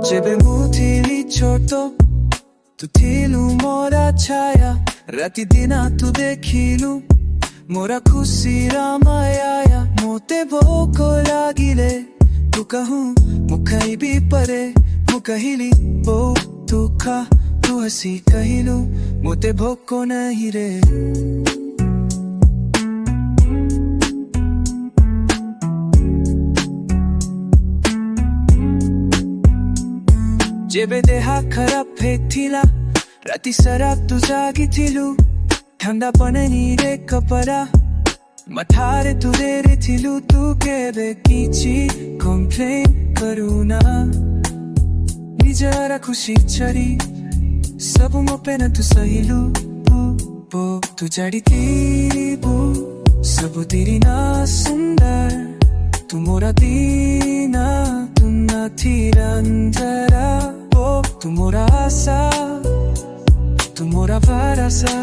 ଯେବେ ମୁଁ ଥିଲି ଛୋଟ ତୁ ଥିଲୁ ମୋର ଛାୟା ରାତି ଦିନ ତୁ ଦେଖିଲୁ ମୋର ଖୁସିର ମାୟା ମୋତେ ଭୋକ ଲାଗିଲେ ତୁ କହୁଁ ମୁଁ ଖାଇବି ପରେ ମୁଁ କହିଲି ବୋଉ ତୁ ଖା ତୁ ହସି କହିଲୁ ମୋତେ ଭୋକ ନାହିଁ ରେ ଯେବେ ଦେହ ଖରାପ ହେଇଥିଲା ରାତି ସାରା ତୁ ଜାଗିଥିଲୁ ଥଣ୍ଡା ପାଣିରେ କପଡ଼ା ମଥାରେ ତୁ ଧରିଥିଲୁ ତୁ କେବେ କିଛି କମ୍ପ୍ଲେନ୍ କରୁନା ନିଜର ଖୁସି ଛାଡ଼ି ସବୁ ମୋ ପାଇଁ ତୁ ସହିଲୁ ତୁ ଜାଣିଥିବୁ ସବୁ ଦିନ ସୁନ୍ଦର ତୁ ମୋର ଦିନ ତୁ ନଥିଲ ଅନ୍ଧାର ତୁ ମୋର ଆଶା ତୁ ମୋର ଭରସା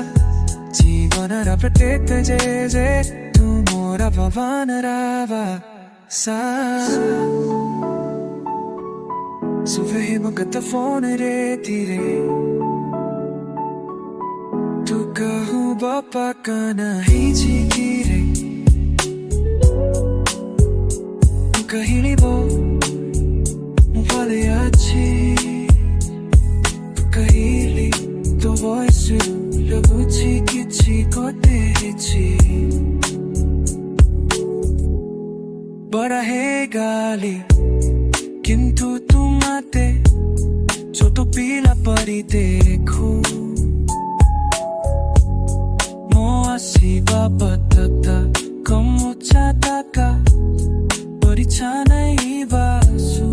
ଜୀବନର ପ୍ରତ୍ୟେକ ଯେ ତୁ ମୋର ଭାବନାର ଭାଷା ସୁବେ ମୋ କଥା ଫୋନରେ ଧୀରେ ତୁ କହୁଁ ବାପା କାନ ହେଇଛି କିରେ ମୁଁ କହିଲି ବୋଉ ମୁଁ ଭଲ ଅଛି କହିଲି ତୋ ଭଏସ୍ ଲାଗୁଛି କିଛି ଗୋଟେ ହେଇଛି ବଡ଼ ହେଇଗଲି କିନ୍ତୁ ତୁ ମତେ ଛୋଟ ପିଲା ପରି ଦେଖୁ ମୋ ଆସିବା ପଥତା କମୁଛା ତାକା ପରିଛା ନାହିଁ ବାସୁ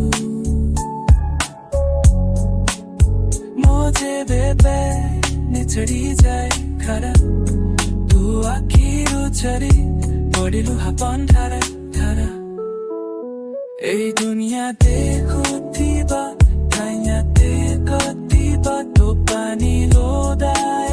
ଯେବେ ନିଚଡ଼ି ଯାଏ ଖରା ତୁ ଆଖିରୁ ଝରି ପଡ଼ିଲୁ ହାପନ ଧାରା এই দুনিয়া দেখুথিবা ঠাইয়া দেখুথিবা তো পানি লোদায়